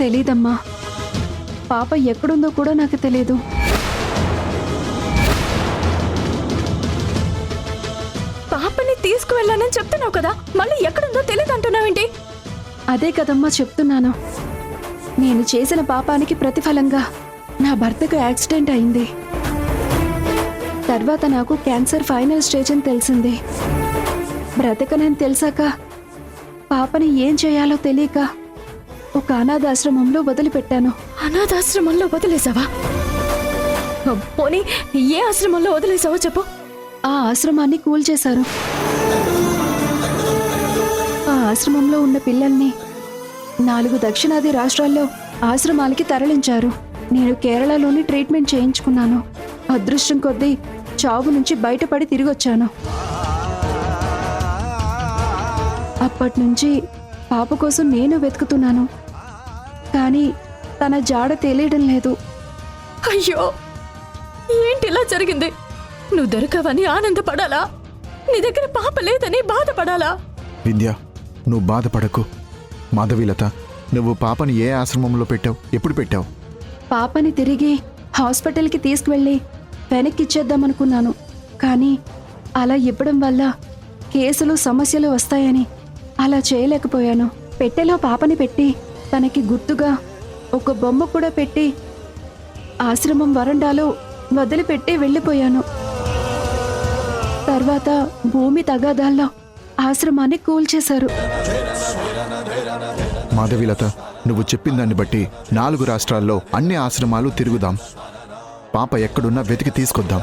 తెలీదమ్మా. పాప ఎక్కడుందో కూడా నాకు తెలీదు. పాపని తీసుకువెళ్ళానని చెప్తున్నావు కదా, మళ్ళీ ఎక్కడుందో తెలియదు అంటున్నావేంటి? అదే కదమ్మా చెప్తున్నాను. నేను చేసిన పాపానికి ప్రతిఫలంగా నా భర్తకు యాక్సిడెంట్ అయింది. తర్వాత నాకు క్యాన్సర్ ఫైనల్ స్టేజ్ అని తెలిసింది. బ్రతకనని తెలిసాక పాపని ఏం చేయాలో తెలియక ఒక అనాథాశ్రమంలో వదిలిపెట్టాను. అనాథాశ్రమంలో వదిలేసావా? పోనీ ఏ ఆశ్రమంలో వదిలేసావో చెప్పు. ఆ ఆశ్రమాన్ని కూల్చేశారు. ఆ ఆశ్రమంలో ఉన్న పిల్లల్ని 4 దక్షిణాది రాష్ట్రాల్లో ఆశ్రమాలకి తరలించారు. నేను కేరళలోని ట్రీట్మెంట్ చేయించుకున్నాను. అదృష్టం కొద్దీ చావు నుంచి బయటపడి తిరిగొచ్చాను. అప్పటినుంచి పాప కోసం నేను వెతుకుతున్నాను, కానీ తన జాడ తెలియడం లేదు. అయ్యో, ఏంటి ఇలా జరిగింది? నువ్వు దొరకవని ఆనందపడాలా, నీ దగ్గర పాప లేదని బాధపడాలా? విద్య, నువ్వు బాధపడకు. మాధవీలత, నువ్వు పాపని ఏ ఆశ్రమంలో పెట్టావు? ఎప్పుడు పెట్టావు? పాపని తిరిగి హాస్పిటల్కి తీసుకువెళ్ళి వెనక్కిచ్చేద్దామనుకున్నాను, కానీ అలా ఇవ్వడం వల్ల కేసులు సమస్యలు వస్తాయని అలా చేయలేకపోయాను. పెట్టెలో పాపని పెట్టి తనకి గుర్తుగా ఒక బొమ్మ కూడా పెట్టి ఆశ్రమం వరండాలో వదిలిపెట్టి వెళ్ళిపోయాను. తర్వాత భూమి తగాదాల్లో ఆశ్రమాన్ని కూల్చేశారు. మాధవీలత, నువ్వు చెప్పిన దాన్ని బట్టి 4 రాష్ట్రాల్లో అన్ని ఆశ్రమాలు తిరుగుదాం. పాప ఎక్కడున్నా వెతికి తీసుకొద్దాం.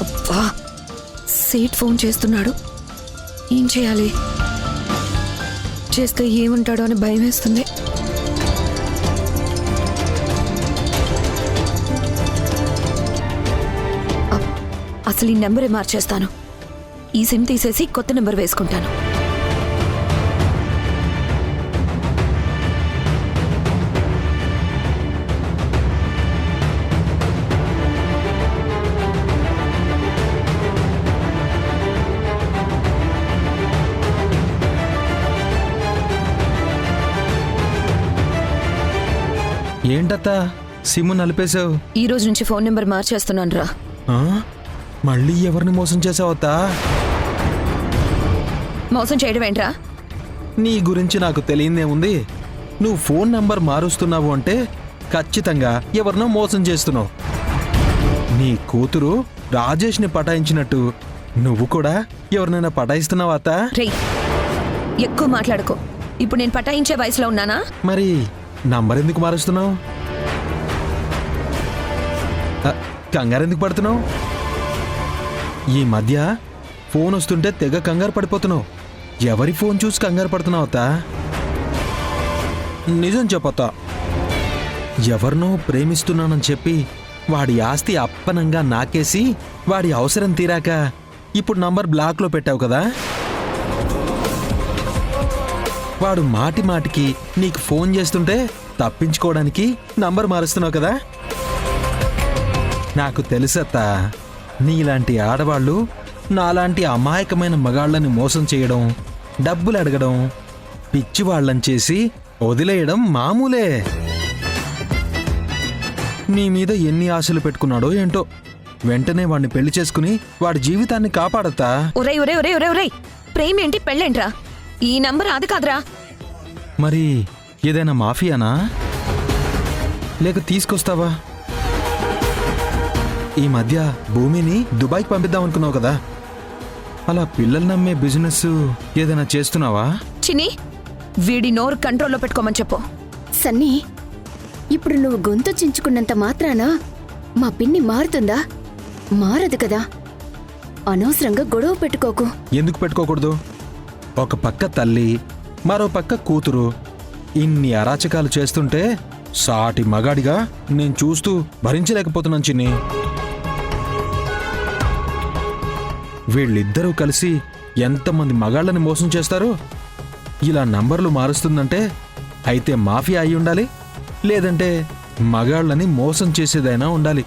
అబ్బా, సేట్ ఫోన్ చేస్తున్నాడు. ఏం చేయాలి? చేస్తే ఏమంటాడో అని భయం వేస్తుంది. అసలు ఈ నెంబరే మార్చేస్తాను. ఈ సిమ్ తీసేసి కొత్త నెంబర్ వేసుకుంటాను. ఏంటత్తా సిమ్ నలిపేశావు? ఈ రోజు నుంచి ఫోన్ నెంబర్ మార్చేస్తున్నాను రా. మళ్ళీ ఎవరిని మోసం చేసావత్తా? మోసం చేయడం ఏంట్రా? నీ గురించి నాకు తెలియదేముంది. నువ్వు ఫోన్ నంబర్ మారుస్తున్నావు అంటే ఖచ్చితంగా ఎవరినో మోసం చేస్తున్నావు. నీ కూతురు రాజేష్ని పటాయించినట్టు నువ్వు కూడా ఎవరినైనా పటాయిస్తున్నావా అత్తా? రేయ్, ఎక్కువ మాట్లాడుకో. ఇప్పుడు నేను పటాయించే వయసులో ఉన్నానా? మరి నంబర్ ఎందుకు మారుస్తున్నావు? కంగారు ఎందుకు పడుతున్నావు? ఈ మధ్య ఫోన్ వస్తుంటే తెగ కంగారు పడిపోతున్నావు. ఎవరి ఫోన్ చూసి కంగారు పడుతున్నావు అత్తా? నిజం చెప్పత్తా. ఎవరినో ప్రేమిస్తున్నానని చెప్పి వాడి ఆస్తి అప్పనంగా నాకేసి వాడి అవసరం తీరాక ఇప్పుడు నంబర్ బ్లాక్లో పెట్టావు కదా. వాడు మాటి మాటికి నీకు ఫోన్ చేస్తుంటే తప్పించుకోవడానికి నంబర్ మారుస్తున్నావు కదా. నాకు తెలుసత్తా, నీలాంటి ఆడవాళ్ళు నాలాంటి అమాయకమైన మగాళ్ళని మోసం చేయడం, డబ్బులు అడగడం, పిచ్చివాళ్ళని చేసి వదిలేయడం మామూలే. నీ మీద ఎన్ని ఆశలు పెట్టుకున్నాడో ఏంటో. వెంటనే వాడిని పెళ్లి చేసుకుని వాడి జీవితాన్ని కాపాడతా. ఒరే ఒరే ఒరే ఒరే ఒరే, ప్రేమేంటి పెళ్ళేంట్రా? ఈ నంబర్ అది కాదురా. మరి ఏదైనా మాఫియానా? లేక తీసుకొస్తావా? ఈ మధ్య భూమిని దుబాయ్కి పంపిద్దాం అనుకున్నావు కదా. అలా పిల్లలు నమ్మే బిజినెస్ ఏదైనా చేస్తున్నావా? చిన్ని, వీడి నోరు కంట్రోల్లో పెట్టుకోమని చెప్పు. సన్నీ, ఇప్పుడు నువ్వు గొంతు చించుకున్నంత మాత్రాన మా పిన్ని మారుతుందా? మారదు కదా. అనవసరంగా గొడవ పెట్టుకోకు. ఎందుకు పెట్టుకోకూడదు? ఒక పక్క తల్లి, మరో పక్క కూతురు ఇన్ని అరాచకాలు చేస్తుంటే సాటి మగాడిగా నేను చూస్తూ భరించలేకపోతున్నాను చిన్ని. వీళ్ళిద్దరూ కలిసి ఎంతమంది మగాళ్ళని మోసం చేస్తారు? ఇలా నంబర్లు మారుస్తుందంటే అయితే మాఫియా అయి ఉండాలి, లేదంటే మగాళ్ళని మోసం చేసేదైనా ఉండాలి.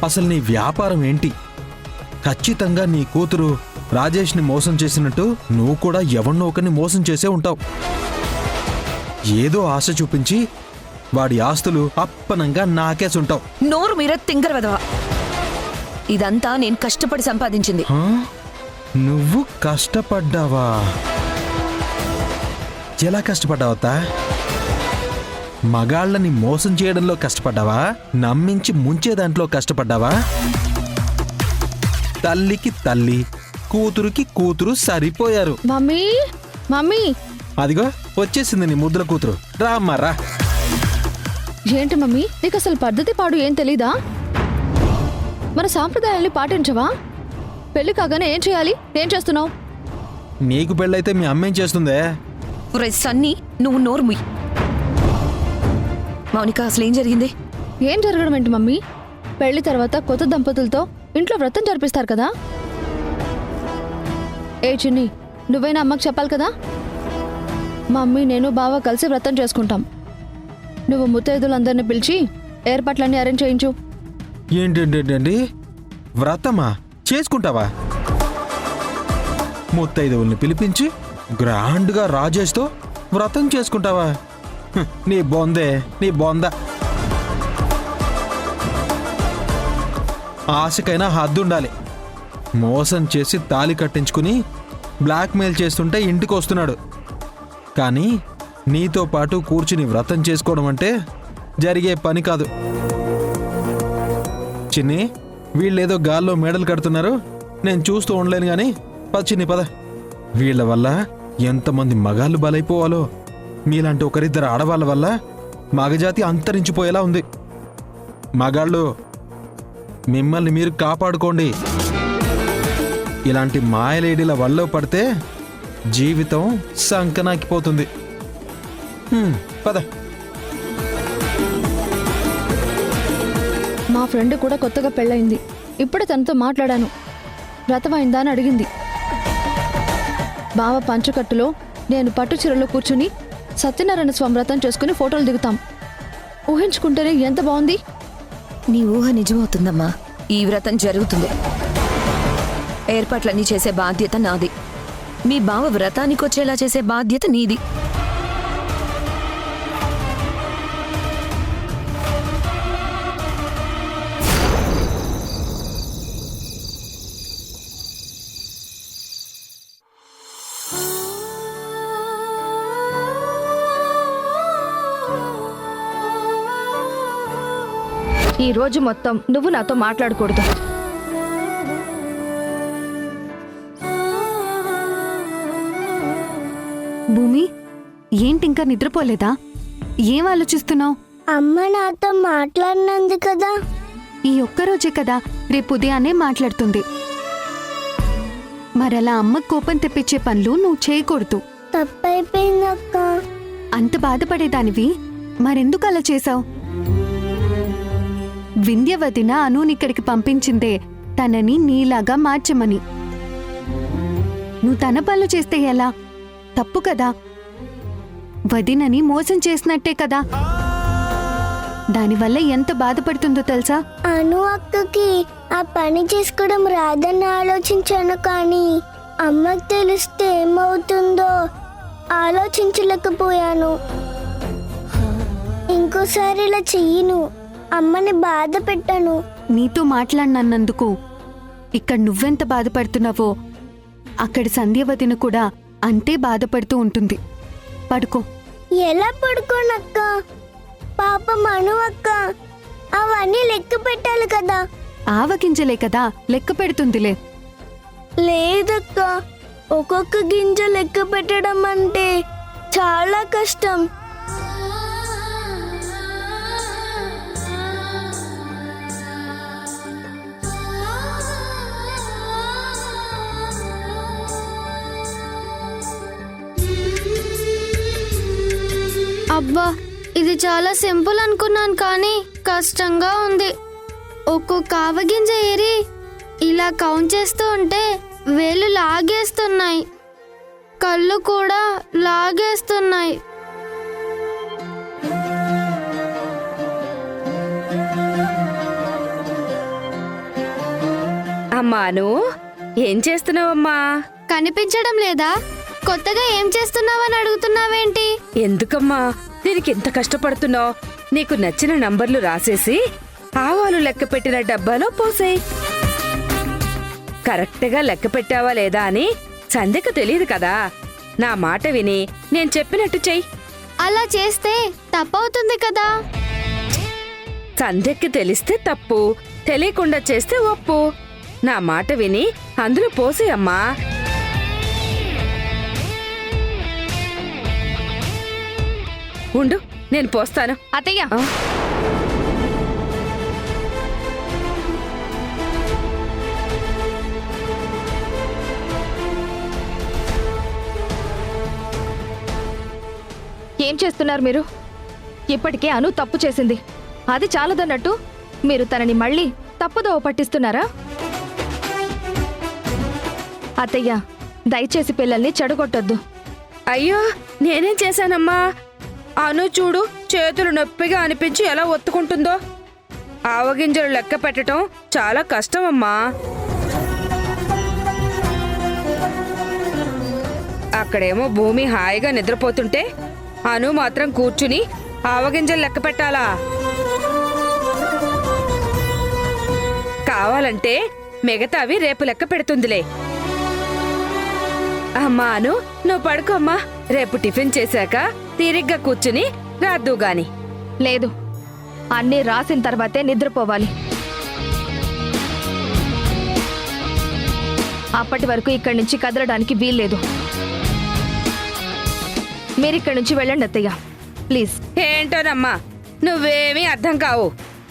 అసలు నీ వ్యాపారం ఏంటి? ఖచ్చితంగా నీ కూతురు రాజేష్ని మోసం చేసినట్టు నువ్వు కూడా ఎవరినో ఒకరిని మోసం చేసే ఉంటావు. ఏదో ఆశ చూపించి వాడి ఆస్తులు అప్పనంగా నాకేసుంటావు. నోరు మీర తింగరవదవా. ఇదంతా నేను కష్టపడి సంపాదించింది. హా? నువ్వు కష్టపడ్డావా? ఎలా కష్టపడ్డావతా? మగాళ్ళని మోసం చేయడంలో కష్టపడ్డావా? నమ్మించి ముంచే దాంట్లో కష్టపడ్డావా? తల్లికి తల్లి, కూతురుకి కూతురు సరిపోయారు. మమ్మీ మమ్మీ, అదిగో వచ్చేసింది నీ ముద్దుల కూతురు. రా అమ్మా రా. ఏంటి మమ్మీ, నీకు అసలు పద్ధతి పాడు ఏం తెలీదా? మన సాంప్రదాయాల్ని పాటించవా? పెళ్లి కాగానే ఏం చేయాలి? ఏం చేస్తున్నావు? నీకు పెళ్ళైతే మీ అమ్మేం చేస్తుందే? సన్నీ, నువ్వు నోరు ముయ్. మౌనిక, అసలు ఏం జరిగింది? ఏం జరగడం ఏంటి మమ్మీ? పెళ్లి తర్వాత కొత్త దంపతులతో ఇంట్లో వ్రతం జరిపిస్తారు కదా. ఏ చిన్ని, నువ్వైనా అమ్మకి చెప్పాలి కదా. మమ్మీ, నేను బావ కలిసి వ్రతం చేసుకుంటాం. నువ్వు ముత్తైదులందరినీ పిలిచి ఏర్పాట్లన్నీ అరేంజ్ చేయించు. ఏంటండి వ్రతమా చేసుకుంటావా? ముత్తైదువుల్ని పిలిపించి గ్రాండ్గా రాజేష్తో వ్రతం చేసుకుంటావా? నీ బొందే, నీ బొంద. ఆశకైనా హద్దుండాలి. మోసం చేసి తాళి కట్టించుకుని బ్లాక్మెయిల్ చేస్తుంటే ఇంటికి వస్తున్నాడు. కానీ నీతో పాటు కూర్చుని వ్రతం చేసుకోవడం అంటే జరిగే పని కాదు. చిన్ని, వీళ్ళేదో గాల్లో మేడలు కడుతున్నారు, నేను చూస్తూ ఉండలేను గాని పద చిన్ని పద. వీళ్ళ వల్ల ఎంతమంది మగాళ్ళు బలైపోవాలో. మీలాంటి ఒకరిద్దరు ఆడవాళ్ళ వల్ల మగజాతి అంతరించిపోయేలా ఉంది. మగాళ్ళు, మిమ్మల్ని మీరు కాపాడుకోండి. ఇలాంటి మాయలేడీల వల్ల పడితే జీవితం సంకనాకిపోతుంది. పద. మా ఫ్రెండ్ కూడా కొత్తగా పెళ్ళయింది. ఇప్పుడే తనతో మాట్లాడాను. వ్రతమైందా అని అడిగింది. బావ పంచకట్టులో, నేను పట్టు చీరలో కూర్చుని సత్యనారాయణ స్వామి వ్రతం చేసుకుని ఫోటోలు దిగుతాం. ఊహించుకుంటేనే ఎంత బాగుంది. నీ ఊహ నిజమవుతుందమ్మా. ఈ వ్రతం జరుగుతుంది. ఏర్పాట్లన్నీ చేసే బాధ్యత నాది. మీ బావ వ్రతానికి వచ్చేలా చేసే బాధ్యత నీది. ఈ రోజు మొత్తం నువ్వు నాతో మాట్లాడకూడదు. భూమి, ఏంటి ఇంకా నిద్రపోలేదా? ఏం ఆలోచిస్తున్నావు? అమ్మ నాతో మాట్లాడినంది కదా. ఈ ఒక్కరోజే కదా, రేపు ఉదయాన్నే మాట్లాడుతుంది. మరలా అమ్మకు కోపం తెప్పించే పనులు నువ్వు చేయకూడదు. తప్పైపోయిందక్క. అంత బాధపడేదానివి మరెందుకు అలా చేశావు? వింధ్యవతిన అనునిక్కడికి పంపించిందే తనని నీలాగా మార్చమని. నువ్వు తన పనులు చేస్తే ఎలా? తప్పు కదా. వదినని మోసం చేసినట్టే కదా. దానివల్ల ఎంత బాధపడుతుందో తెలుసా? అను అక్కకి ఆ పని చేసుకోవడం రాదని ఆలోచించాను, కానీ అమ్మకి తెలిస్తే ఏమవుతుందో ఆలోచించలేకపోయాను. ఇంకోసారి ఇలా చెయ్యను. అమ్మని బాధ పెట్టాను. నీతో మాట్లాడినందుకు ఇక్కడ నువ్వెంత బాధపడుతున్నావో అక్కడ సంధ్యవతిన కూడా అంతే బాధపడుతూ ఉంటుంది. పడుకో. ఎలా పడుకోనక్క? పాపం అను అక్క, అవన్నీ లెక్క పెట్టాలి కదా. ఆవగింజలే కదా లెక్క పెడుతుందిలే. లేదక్క, ఒక్కొక్క గింజ లెక్క పెట్టడం అంటే చాలా కష్టం. అబ్బా, ఇది చాలా సింపుల్ అనుకున్నాను, కానీ కష్టంగా ఉంది. ఒక్కొక్క ఆవగింజ ఏరి ఇలా కౌంట్ చేస్తూ ఉంటే వేలు లాగేస్తున్నాయి, కళ్ళు కూడా లాగేస్తున్నాయి. అమ్మాను ఏం చేస్తున్నావమ్మా? కనిపించడం లేదా? కొత్తగా ఏం చేస్తున్నావని అడుగుతున్నావేంటి? ఎందుకమ్మా దీనికి ఎంత కష్టపడుతున్నావు? నీకు నచ్చిన నంబర్లు రాసేసి ఆవాలు లెక్క పెట్టిన డబ్బాలో పోసేయ్. కరెక్ట్గా లెక్క పెట్టావా లేదా అని సంధ్యకు తెలియదు కదా. నా మాట విని నేను చెప్పినట్టు చెయ్యి. అలా చేస్తే తప్పవుతుంది కదా. సంధ్యకి తెలిస్తే తప్పు, తెలియకుండా చేస్తే ఒప్పు. నా మాట విని అందులో పోసేయమ్మా. ఉండు, నేను పోస్తాను. అత్తయ్య, ఆ? ఏం చేస్తున్నారు మీరు? ఇప్పటికే అను తప్పు చేసింది, అది చాలదన్నట్టు మీరు తనని మళ్ళీ తప్పుదోవ పట్టిస్తున్నారా? అత్తయ్య, దయచేసి పిల్లల్ని చెడగొట్టొద్దు. అయ్యో, నేనేం చేశానమ్మా? అను చూడు, చేతులు నొప్పిగా అనిపించి ఎలా ఒత్తుకుంటుందో. ఆవగింజలు లెక్క పెట్టడం చాలా కష్టమమ్మా. అక్కడేమో భూమి హాయిగా నిద్రపోతుంటే అను మాత్రం కూర్చుని ఆవగింజలు లెక్క పెట్టాలా? కావాలంటే మిగతావి రేపు లెక్క పెడుతుందిలే. అమ్మా అను, నువ్వు పడుకోమ్మా. రేపు టిఫిన్ చేశాక తీరిగ్గా కూర్చుని రాద్దు గాని. లేదు, అన్నీ రాసిన తర్వాతే నిద్రపోవాలి. అప్పటి వరకు ఇక్కడి నుంచి కదలడానికి వీల్లేదు. మీరిక్కడి నుంచి వెళ్ళండి అత్తయ్య, ప్లీజ్. ఏంటోనమ్మా, నువ్వేమీ అర్థం కావు.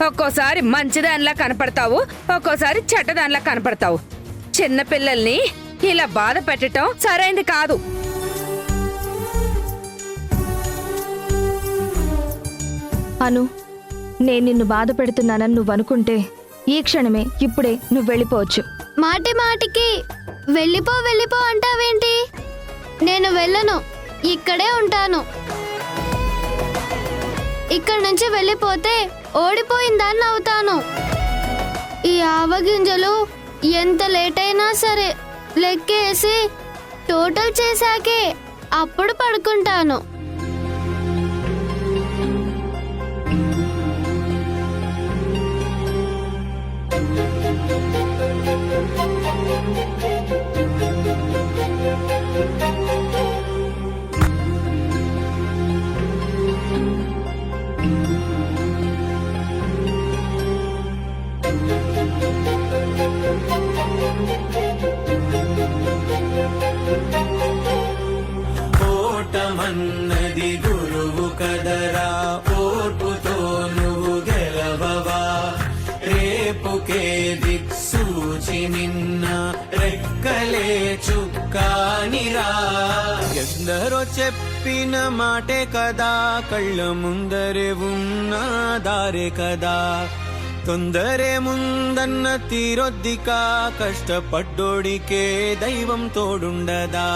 ఒక్కోసారి మంచిదానిలా కనపడతావు, ఒక్కోసారి చెడ్డదానిలా కనపడతావు. చిన్నపిల్లల్ని ఇలా బాధ పెట్టడం సరైంది కాదు. అను, నేను నిన్ను బాధ పెడుతున్నానని నువ్వు అనుకుంటే ఈ క్షణమే, ఇప్పుడే నువ్వు వెళ్ళిపోవచ్చు. మాటి మాటికి వెళ్ళిపో అంటావేంటి? నేను వెళ్ళను, ఇక్కడే ఉంటాను. ఇక్కడి నుంచి వెళ్ళిపోతే ఓడిపోయిందాన్ని అవుతాను. ఈ ఆవగింజలు ఎంత లేట్ అయినా సరే లెక్కేసి టోటల్ చేశాకే అప్పుడు పడుకుంటాను. ఓటమన్నది గురువు కదరా, ఓర్పుతో నువ్వు గెలవవా. రేపుకే దిక్సూచి నిన్న రెక్కలే చుక్కానిరా. ఎందరో చెప్పిన మాటే కదా, కళ్ళ ముందరే ఉన్న దారే కదా. తొందరే ముందన్న తీరొద్దికా, కష్టపడ్డోడికే దైవం తోడుండదా.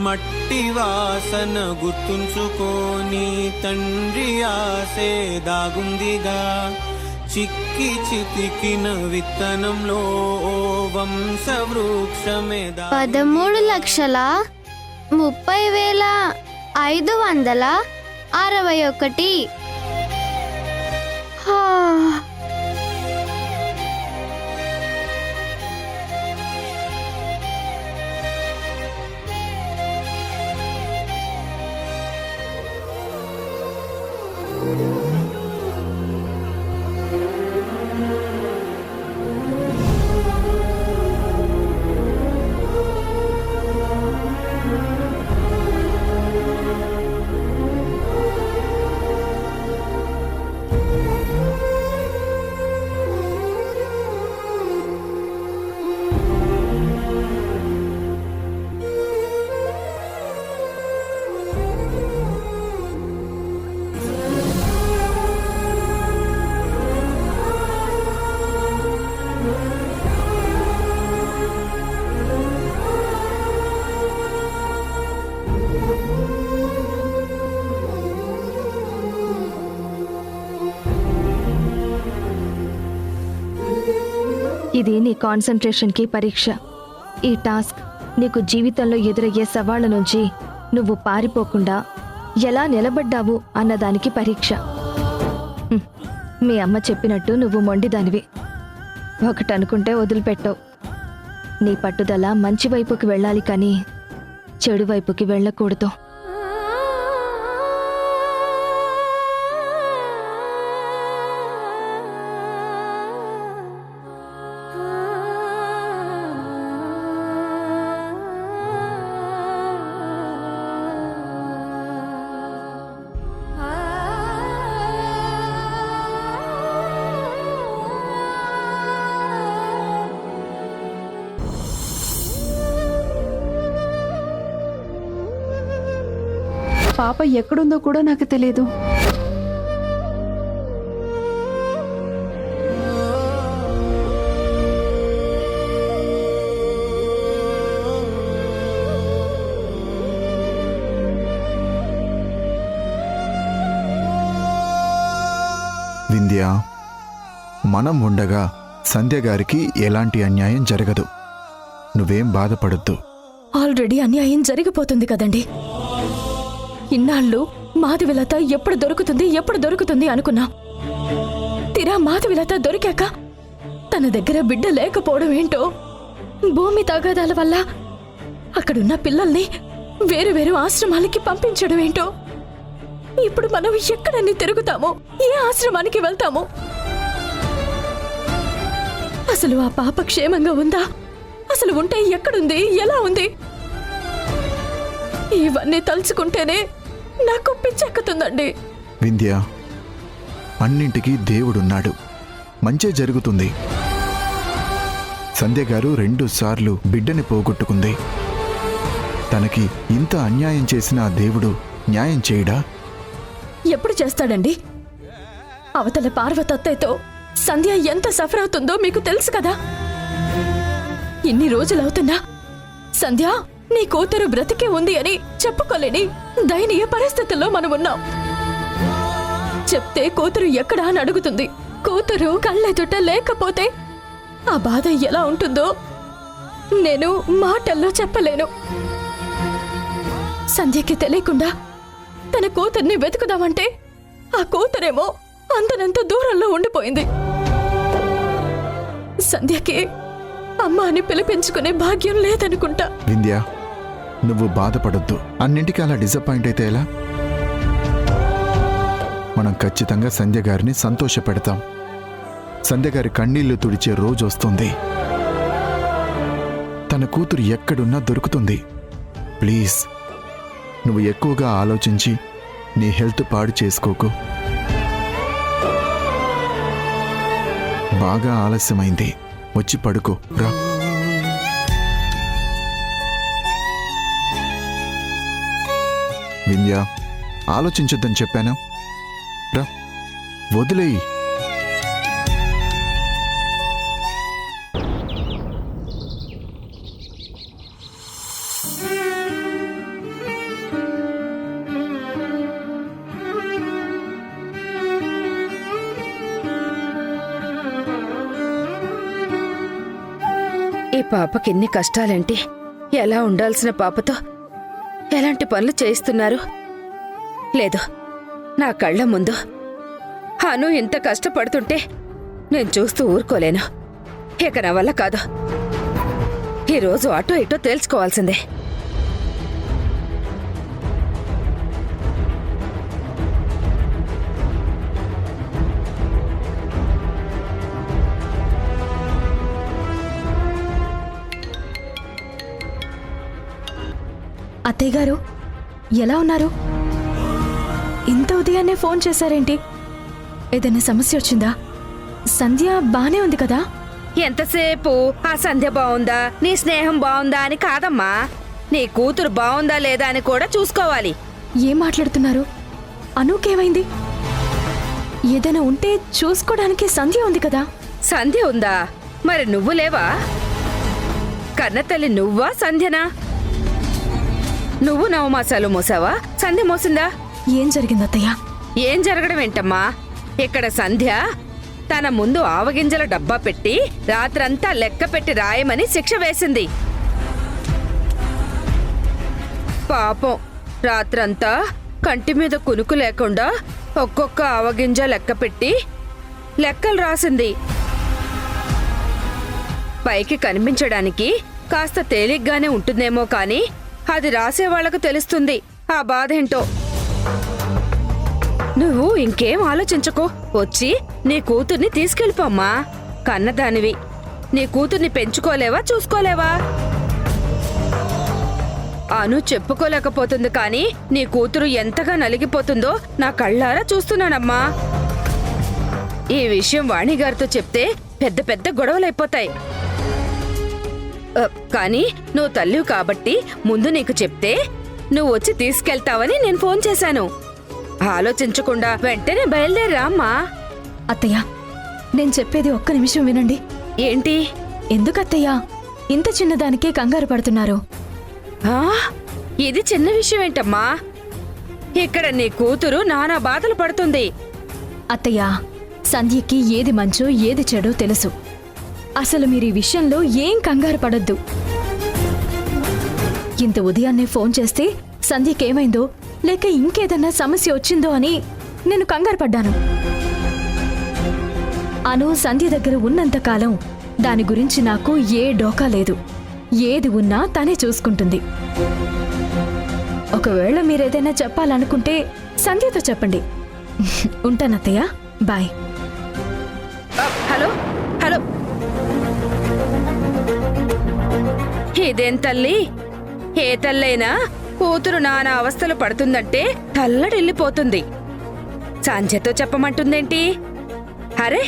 మట్టి వాసన గుర్తుంచుకోని తండ్రి ఆసే దాగుందిగా. చిక్కి చితికిన విత్తనంలో ఓ వంశవృక్షమే 13,30,561. హా. ఇది నీ కాన్సంట్రేషన్కి పరీక్ష. ఈ టాస్క్ నీకు జీవితంలో ఎదురయ్యే సవాళ్ల నుంచి నువ్వు పారిపోకుండా ఎలా నిలబడ్డావు అన్నదానికి పరీక్ష. మీ అమ్మ చెప్పినట్టు నువ్వు మొండిదానివి. ఒకటనుకుంటే వదిలిపెట్టవు. నీ పట్టుదల మంచి వైపుకి వెళ్ళాలి కానీ చెడు వైపుకి వెళ్ళకూడదు. పాప ఎక్కడుందో కూడా నాకు తెలియదు. వింధ్య, మనం ఉండగా సంధ్య గారికి ఎలాంటి అన్యాయం జరగదు. నువ్వేం బాధపడొద్దు. ఆల్రెడీ అన్యాయం జరిగిపోతుంది కదండి. ఇన్నాళ్ళు మాధవిలత ఎప్పుడు దొరుకుతుంది అనుకున్నా. తీరా మాధవిలత దొరికాక తన దగ్గర బిడ్డ లేకపోవడం ఏంటో, భూమి తగాదాల వల్ల అక్కడున్న పిల్లల్ని వేరు వేరు ఆశ్రమాలకి పంపించడం ఏంటో, ఇప్పుడు మనం ఎక్కడన్ని తిరుగుతామో, ఏ ఆశ్రమానికి వెళ్తామో, అసలు ఆ పాప క్షేమంగా ఉందా, అసలు ఉంటే ఎక్కడుంది, ఎలా ఉంది, ఇవన్నీ తలుచుకుంటేనే నాకు పిచ్చెక్కుతుందండి. వింధ్య, అన్నింటికీ దేవుడున్నాడు. మంచే జరుగుతుంది. సంధ్య గారు 2 సార్లు బిడ్డని పోగొట్టుకుంది. తనకి ఇంత అన్యాయం చేసిన ఆ దేవుడు న్యాయం చేయడా? ఎప్పుడు చేస్తాడండి? అవతల పార్వతత్తయ్యతో సంధ్య ఎంత సఫర్ అవుతుందో మీకు తెలుసు కదా. ఇన్ని రోజులవుతున్నా సంధ్య నీ కూతురు బ్రతికే ఉంది అని చెప్పుకోలేని దయనీయ పరిస్థితుల్లో మనం ఉన్నాం. చెప్తే కూతురు ఎక్కడా అని అడుగుతుంది. కూతురు కళ్ళెదుట లేకపోతే ఆ బాధ ఎలా ఉంటుందో నేను మాటల్లో చెప్పలేను. సంధ్యకి తెలియకుండా తన కూతుర్ని వెతుకుదామంటే ఆ కూతురేమో అంతనంత దూరంలో ఉండిపోయింది. సంధ్యకి అమ్మ అని పిలిపించుకునే భాగ్యం లేదనుకుంటా. వింధ్య, నువ్వు బాధపడొద్దు. అన్నింటికీ అలా డిసప్పాయింట్ అయితే ఎలా? మనం ఖచ్చితంగా సంధ్య గారిని సంతోషపెడతాం. సంధ్య గారి కన్నీళ్లు తుడిచే రోజు వస్తుంది. తన కూతురు ఎక్కడున్నా దొరుకుతుంది. ప్లీజ్, నువ్వు ఎక్కువగా ఆలోచించి నీ హెల్త్ పాడు చేసుకోకు. బాగా ఆలస్యమైంది. వచ్చి పడుకో రా. వింధ్య, ఆలోచించొద్దని చెప్పాను. రా, వదిలేయి. ఈ పాపకెన్ని కష్టాలేంటి? ఎలా ఉండాల్సిన పాపతో ఎలాంటి పనులు చేయిస్తున్నారు? లేదు, నా కళ్ళ ముందు అను ఇంత కష్టపడుతుంటే నేను చూస్తూ ఊరుకోలేను. ఇక నా వల్ల కాదు. ఈరోజు అటో ఇటో తేల్చుకోవాల్సిందే. అత్తయ్య గారు ఎలా ఉన్నారు? ఇంత ఉదయాన్నే ఫోన్ చేశారేంటి? ఏదైనా సమస్య వచ్చిందా? సంధ్య బానే ఉంది కదా? ఎంతసేపు ఆ సంధ్య బావుందా, నీ స్నేహం బావుందా అని కాదమ్మా, నీ కూతురు బావుందా లేదా అని కూడా చూసుకోవాలి. ఏం మాట్లాడుతున్నారు? అనూకేమైంది? ఏదైనా ఉంటే చూసుకోవడానికి సంధ్య ఉంది కదా. సంధ్య ఉందా? మరి నువ్వు లేవా? కన్నతల్లి నువ్వా సంధ్యనా? నువ్వు నవమాసాలు మోసావా? సంధ్య మోసిందా? ఏం జరిగింది అత్తయ్య? ఏం జరగడం ఏంటమ్మా? ఇక్కడ సంధ్య తన ముందు ఆవగింజల డబ్బా పెట్టి రాత్రంతా లెక్క పెట్టి రాయమని శిక్ష వేసింది. పాపం రాత్రంతా కంటి మీద కునుకు లేకుండా ఒక్కొక్క ఆవగింజ లెక్క పెట్టి లెక్కలు రాసింది. పైకి కనిపించడానికి కాస్త తేలిగ్గానే ఉంటుందేమో కానీ అది రాసేవాళ్లకు తెలుస్తుంది ఆ బాధేంటో. నువ్వు ఇంకేం ఆలోచించకు, వచ్చి నీ కూతుర్ని తీసుకెళ్ళిపోమ్మా. కన్నదానివి, నీ కూతుర్ని పెంచుకోలేవా చూసుకోలేవా? అను చెప్పుకోలేకపోతుంది కానీ నీ కూతురు ఎంతగా నలిగిపోతుందో నా కళ్ళారా చూస్తున్నానమ్మా. ఈ విషయం వాణిగారితో చెప్తే పెద్ద పెద్ద గొడవలైపోతాయి. కానీ నువ్వు తల్లివి కాబట్టి ముందు నీకు చెప్తే నువ్వు వచ్చి తీసుకెళ్తావని నేను ఫోన్ చేశాను. ఆలోచించకుండా వెంటనే బయలుదేరా అమ్మా. అత్తయ్య, నేను చెప్పేది ఒక్క నిమిషం వినండి. ఏంటి? ఎందుకు అత్తయ్య ఇంత చిన్నదానికే కంగారు పడుతున్నారు? ఇది చిన్న విషయం ఏంటమ్మా? ఇక్కడ నీ కూతురు నానా బాధలు పడుతుంది. అత్తయ్య, సంధ్యకి ఏది మంచో ఏది చెడో తెలుసు. అసలు మీరు ఈ విషయంలో ఏం కంగారు పడొద్దు. ఇంత ఉదయాన్నే ఫోన్ చేస్తే సంధ్యకేమైందో లేక ఇంకేదన్నా సమస్య వచ్చిందో అని నేను కంగారు పడ్డాను. అను సంధ్య దగ్గర ఉన్నంతకాలం దాని గురించి నాకు ఏ డోకా లేదు. ఏది ఉన్నా తనే చూసుకుంటుంది. ఒకవేళ మీరేదైనా చెప్పాలనుకుంటే సంధ్యతో చెప్పండి. ఉంటానత్తయ్య, బాయ్. హలో హలో, ఇదేం తల్లి? ఏ తల్లైనా కూతురు నానా అవస్థలు పడుతుందంటే తల్లడిల్లిపోతుంది. సంధ్యతో చెప్పమంటుందేంటి? అరే,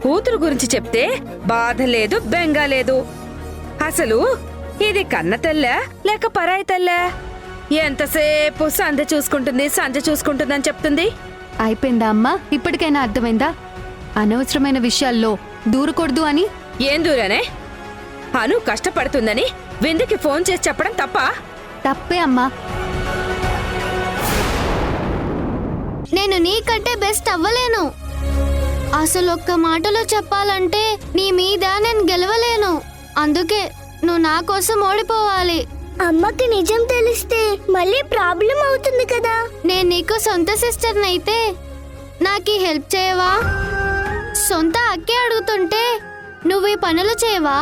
కూతురు గురించి చెప్తే బాధ లేదు, బెంగ లేదు. అసలు ఇది కన్న తల్లా లేక పరాయి తల్లా? ఎంతసేపు సంధ్య చూసుకుంటుందని చెప్తుంది. అయిపోయిందా అమ్మా? ఇప్పటికైనా అర్థమైందా? అనవసరమైన విషయాల్లో దూరకూడదు అని. ఏం దూరనే? అను కష్టపడుతుందని విందుకి ఫోన్ చేసి చెప్పడం తప్పా? తప్పే అమ్మా. నేను నీకంటే బెస్ట్ అవ్వలేను. అసలు ఒక్క మాటలో చెప్పాలంటే నీ మీద నేను గెలవలేను. అందుకే నువ్వు నా కోసం ఓడిపోవాలి. అమ్మకి నిజం తెలిస్తే మళ్ళీ ప్రాబ్లం అవుతుంది కదా. నేను నీకు సొంత సిస్టర్ని అయితే నాకు హెల్ప్ చేయవా? సొంత అక్కే అడుగుతుంటే నువ్వు ఈ పనులు చేయవా?